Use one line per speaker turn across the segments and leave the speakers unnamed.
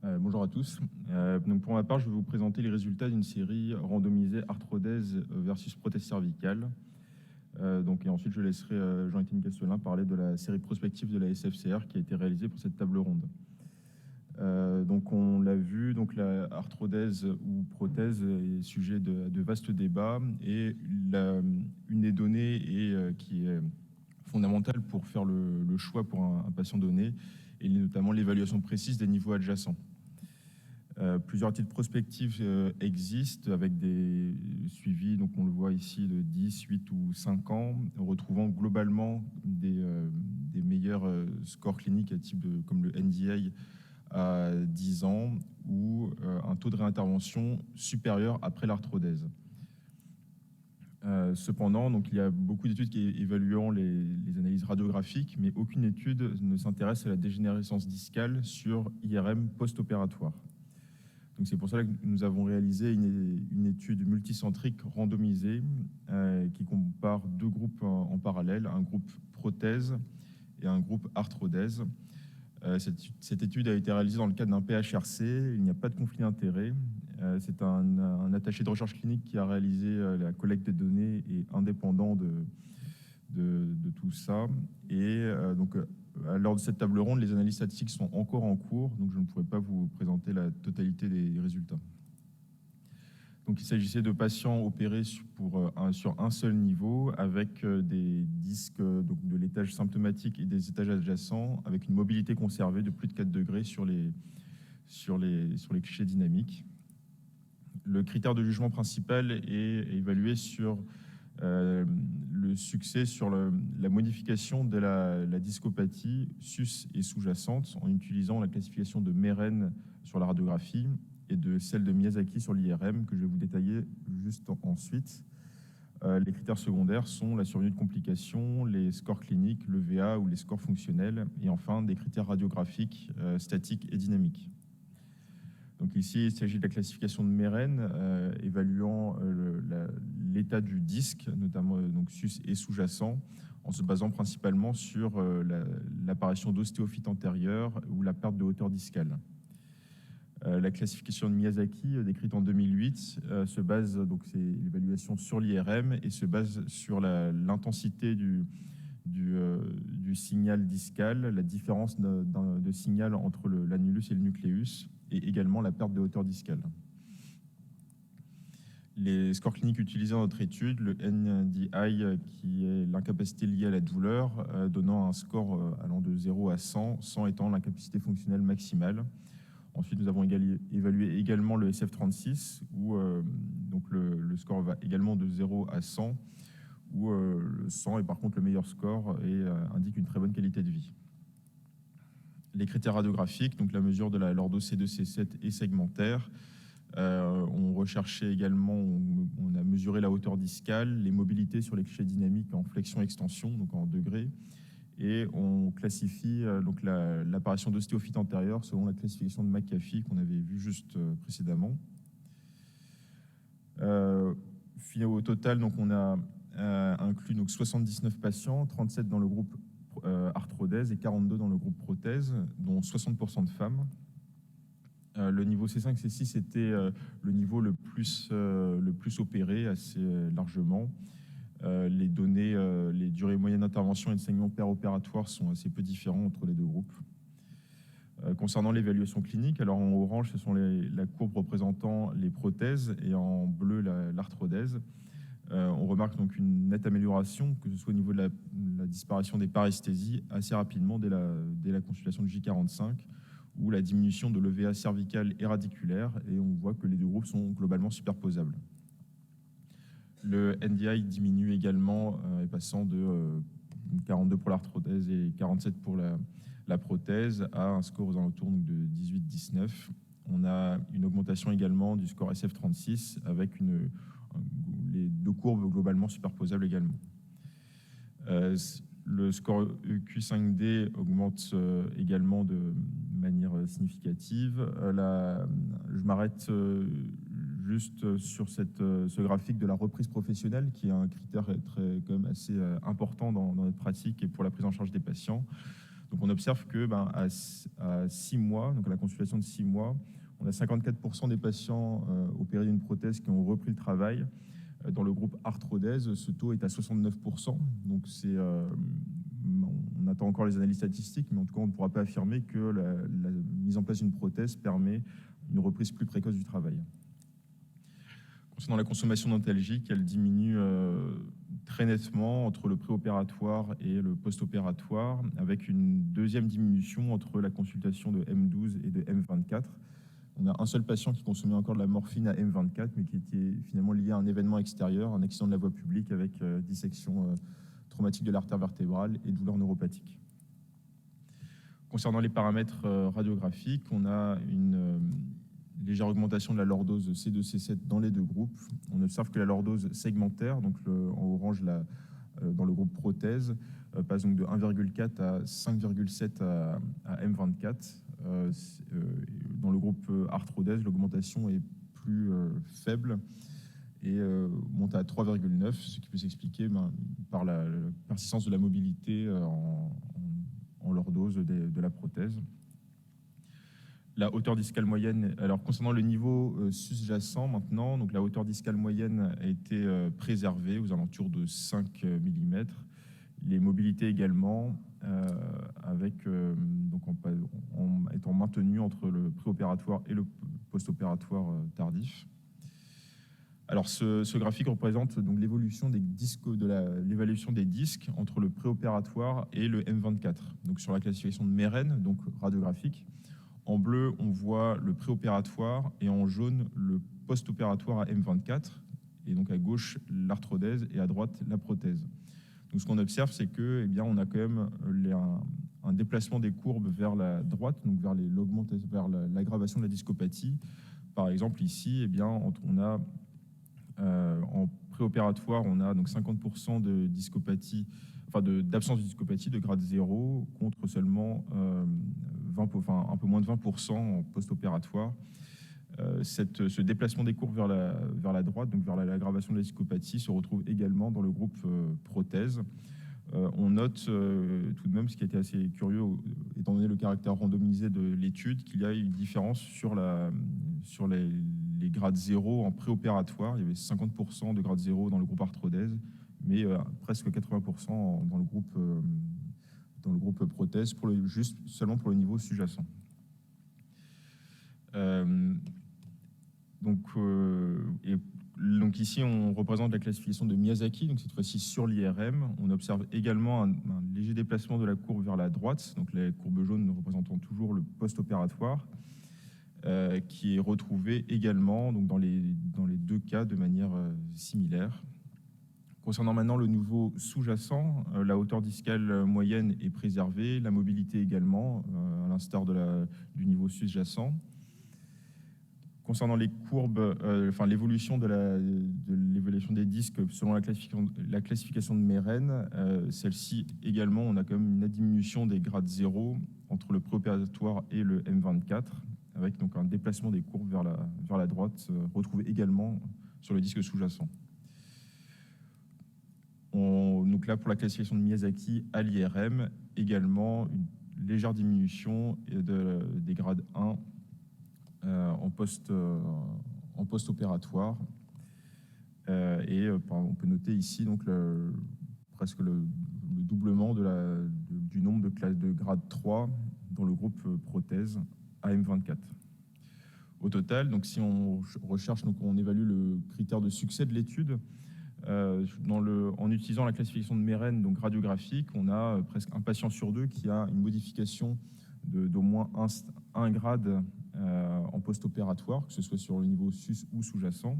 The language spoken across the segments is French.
Bonjour à tous. Donc pour ma part, je vais vous présenter les résultats d'une série randomisée arthrodèse versus prothèse cervicale. Et ensuite, je laisserai Jean-Étienne Castelin parler de la série prospective de la SFCR qui a été réalisée pour cette table ronde. Donc on l'a vu, donc la arthrodèse ou prothèse est sujet de vastes débats et une des données qui est fondamentale pour faire le choix pour un patient donné et notamment l'évaluation précise des niveaux adjacents. Plusieurs études prospectives existent avec des suivis, donc on le voit ici, de 10, 8 ou 5 ans, retrouvant globalement des meilleurs scores cliniques à type comme le NDI à 10 ans ou un taux de réintervention supérieur après l'arthrodèse. Cependant, donc, il y a beaucoup d'études qui évaluant les analyses radiographiques, mais aucune étude ne s'intéresse à la dégénérescence discale sur IRM post-opératoire. Donc c'est pour ça que nous avons réalisé une étude multicentrique randomisée qui compare deux groupes en parallèle, un groupe prothèse et un groupe arthrodèse. Cette étude a été réalisée dans le cadre d'un PHRC, il n'y a pas de conflit d'intérêt. C'est un attaché de recherche clinique qui a réalisé la collecte des données et indépendant de tout ça. Lors de cette table ronde, les analyses statistiques sont encore en cours, donc je ne pourrai pas vous présenter la totalité des résultats. Donc, il s'agissait de patients opérés sur un seul niveau avec des disques donc de l'étage symptomatique et des étages adjacents avec une mobilité conservée de plus de 4 degrés sur les clichés dynamiques. Le critère de jugement principal est évalué sur le succès sur la modification de la discopathie sus et sous-jacente en utilisant la classification de Meren sur la radiographie et de celle de Miyazaki sur l'IRM que je vais vous détailler juste ensuite. Les critères secondaires sont la survenue de complications, les scores cliniques, le VA ou les scores fonctionnels et enfin des critères radiographiques, statiques et dynamiques. Donc ici, il s'agit de la classification de Meren, évaluant l'état du disque, notamment donc sus et sous-jacent, en se basant principalement sur l'apparition d'ostéophytes antérieures ou la perte de hauteur discale. La classification de Miyazaki, décrite en 2008, se base, donc c'est l'évaluation sur l'IRM et se base sur l'intensité du signal discal, la différence de signal entre l'annulus et le nucléus, et également la perte de hauteur discale. Les scores cliniques utilisés dans notre étude, le NDI qui est l'incapacité liée à la douleur, donnant un score allant de 0 à 100, 100 étant l'incapacité fonctionnelle maximale. Ensuite, nous avons évalué également le SF36, où donc le score va également de 0 à 100, où le 100 est par contre le meilleur score et indique une très bonne qualité de vie. Les critères radiographiques, donc la mesure de la lordo C2, C7 et segmentaire. On recherchait également, on a mesuré la hauteur discale, les mobilités sur les clichés dynamiques en flexion-extension, donc en degrés, et on classifie donc l'apparition d'ostéophytes antérieures selon la classification de McAfee qu'on avait vu juste précédemment. Au total, donc on a inclus donc 79 patients, 37 dans le groupe arthrodèse et 42 dans le groupe prothèse, dont 60% de femmes. Le niveau C5, C6 était le niveau le plus opéré, assez largement. Les données, les durées moyennes d'intervention et de saignement péropératoire sont assez peu différents entre les deux groupes. Concernant l'évaluation clinique, alors en orange, ce sont la courbe représentant les prothèses et en bleu, l'arthrodèse. On remarque donc une nette amélioration, que ce soit au niveau de la disparition des paresthésies assez rapidement dès la consultation de J45, ou la diminution de l'EVA cervical et radiculaire, et on voit que les deux groupes sont globalement superposables. Le NDI diminue également, passant de 42 pour l'arthrodèse et 47 pour la prothèse, à un score aux alentours de 18-19. On a une augmentation également du score SF36 avec les deux courbes globalement superposables également. Le score EQ5D augmente également de manière significative. Je m'arrête juste sur ce graphique de la reprise professionnelle, qui est un critère quand même assez important dans notre pratique et pour la prise en charge des patients. Donc on observe que à 6 mois, donc à la consultation de 6 mois, on a 54% des patients opérés d'une prothèse qui ont repris le travail. Dans le groupe arthrodèse, ce taux est à 69%. Donc on attend encore les analyses statistiques, mais en tout cas, on ne pourra pas affirmer que la mise en place d'une prothèse permet une reprise plus précoce du travail. Concernant la consommation d'antalgiques, elle diminue très nettement entre le préopératoire et le post-opératoire, avec une deuxième diminution entre la consultation de M12 et de M24. On a un seul patient qui consommait encore de la morphine à M24, mais qui était finalement lié à un événement extérieur, un accident de la voie publique avec dissection traumatique de l'artère vertébrale et douleur neuropathique. Concernant les paramètres radiographiques, on a une légère augmentation de la lordose C2, C7 dans les deux groupes. On observe que la lordose segmentaire, donc en orange dans le groupe prothèse, passe donc de 1,4 à 5,7 à M24. Dans le groupe arthrodèse, l'augmentation est plus faible et monte à 3,9, ce qui peut s'expliquer par la persistance de la mobilité en lordose de la prothèse. La hauteur discale moyenne, alors concernant le niveau sous-jacent maintenant, donc la hauteur discale moyenne a été préservée aux alentours de 5 mm. Les mobilités également, donc en étant maintenues entre le préopératoire et le post-opératoire tardif. Alors ce graphique représente donc l'évolution des disques, l'évaluation des disques entre le préopératoire et le M24. Donc sur la classification de Meren, donc radiographique. En bleu, on voit le préopératoire et en jaune, le post-opératoire à M24. Et donc à gauche, l'arthrodèse et à droite, la prothèse. Donc ce qu'on observe, c'est que, on a quand même un déplacement des courbes vers la droite, donc vers l'aggravation de la discopathie. Par exemple, ici, on a en préopératoire, on a donc 50% de discopathie, d'absence de discopathie de grade 0 contre seulement un peu moins de 20% en post-opératoire. Ce déplacement des courbes vers la droite, donc vers l'aggravation de la discopathie, se retrouve également dans le groupe prothèse. On note tout de même, ce qui était assez curieux, étant donné le caractère randomisé de l'étude, qu'il y a une différence sur les grades 0 en préopératoire. Il y avait 50% de grade 0 dans le groupe arthrodèse, mais presque 80% dans le groupe prothèse, seulement pour le niveau sous-jacent. Donc ici, on représente la classification de Miyazaki, donc cette fois-ci sur l'IRM. On observe également un léger déplacement de la courbe vers la droite, donc les courbes jaunes représentant toujours le post-opératoire, qui est retrouvé également donc dans les deux cas de manière similaire. Concernant maintenant le niveau sous-jacent, la hauteur discale moyenne est préservée, la mobilité également, à l'instar du niveau sous-jacent. Concernant les courbes, l'évolution de l'évaluation des disques selon la classification de Meren, celle-ci également, on a quand même une diminution des grades 0 entre le préopératoire et le M24, avec donc un déplacement des courbes vers la droite, retrouvé également sur le disque sous-jacent. Donc là, pour la classification de Miyazaki à l'IRM, également une légère diminution des grades 1 en post-opératoire. On peut noter ici donc presque le doublement du nombre de grade 3 dans le groupe prothèse AM24. Au total, donc si on recherche, donc on évalue le critère de succès de l'étude, en utilisant la classification de Meren, donc radiographique, on a presque un patient sur deux qui a une modification d'au moins un grade en post-opératoire, que ce soit sur le niveau sus ou sous-jacent.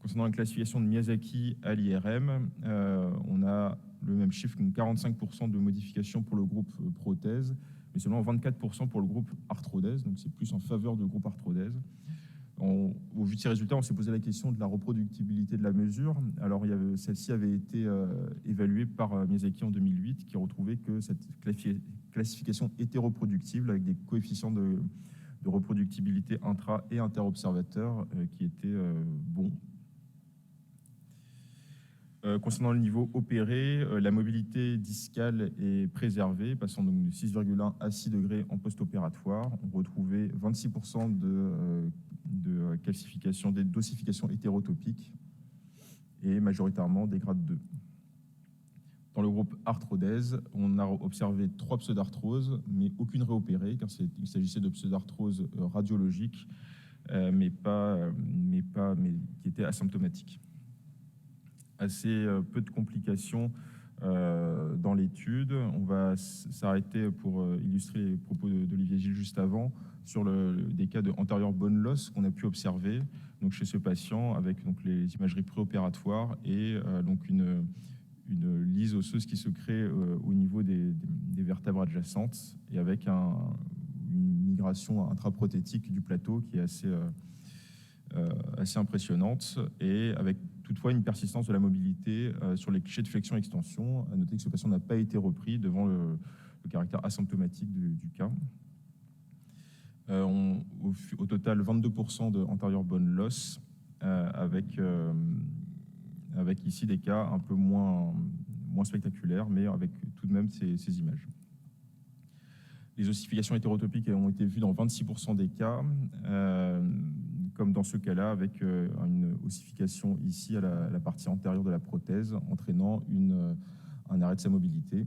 Concernant la classification de Miyazaki à l'IRM, on a le même chiffre, 45% de modification pour le groupe prothèse, mais seulement 24% pour le groupe arthrodèse, donc c'est plus en faveur du groupe arthrodèse. Au vu de ces résultats, on s'est posé la question de la reproductibilité de la mesure. Alors, celle-ci avait été évaluée par Miyazaki en 2008, qui retrouvait que cette classification était reproductible avec des coefficients de reproductibilité intra- et inter-observateurs qui étaient bons. Concernant le niveau opéré, la mobilité discale est préservée, passant donc de 6,1 à 6 degrés en post-opératoire. On retrouvait 26% de calcification, d'ossification hétérotopique et majoritairement des grades 2. Dans le groupe arthrodèse, on a observé 3 pseudarthroses, mais aucune réopérée, car il s'agissait de pseudarthroses radiologiques, mais qui étaient asymptomatiques. Assez peu de complications dans l'étude. On va s'arrêter pour illustrer les propos d'Olivier Gilles juste avant sur des cas de antérieur bone loss qu'on a pu observer donc chez ce patient avec donc les imageries préopératoires et donc une lise osseuse qui se crée au niveau des vertèbres adjacentes et avec une migration intraprothétique du plateau qui est assez impressionnante et avec toutefois une persistance de la mobilité sur les clichés de flexion-extension. À noter que ce patient n'a pas été repris devant le caractère asymptomatique du cas. Au total, 22% de antérieur bone loss avec ici des cas un peu moins spectaculaires, mais avec tout de même ces images. Les ossifications hétérotopiques ont été vues dans 26% des cas, comme dans ce cas-là, avec une ossification ici à la partie antérieure de la prothèse, entraînant un arrêt de sa mobilité.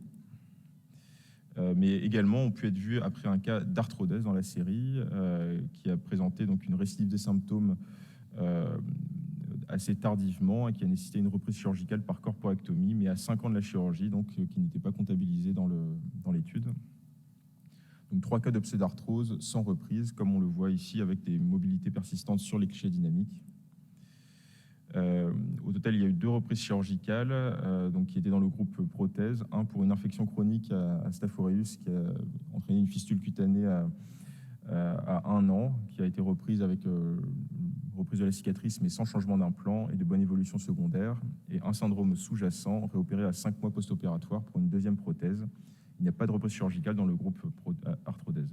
Mais également, ont pu être vus après un cas d'arthrodèse dans la série, qui a présenté donc une récidive des symptômes assez tardivement et qui a nécessité une reprise chirurgicale par corporectomie, mais à 5 ans de la chirurgie, donc qui n'était pas comptabilisé dans l'étude. Donc 3 cas de pseudarthrose sans reprise, comme on le voit ici avec des mobilités persistantes sur les clichés dynamiques. Au total, il y a eu 2 reprises chirurgicales donc qui étaient dans le groupe prothèse. Un pour une infection chronique à Staph aureus qui a entraîné une fistule cutanée à 1 an, qui a été reprise avec reprise de la cicatrice mais sans changement d'implant et de bonne évolution secondaire. Et un syndrome sous-jacent réopéré à 5 mois post-opératoire pour une 2e prothèse. Il n'y a pas de reprise chirurgicale dans le groupe arthrodèse.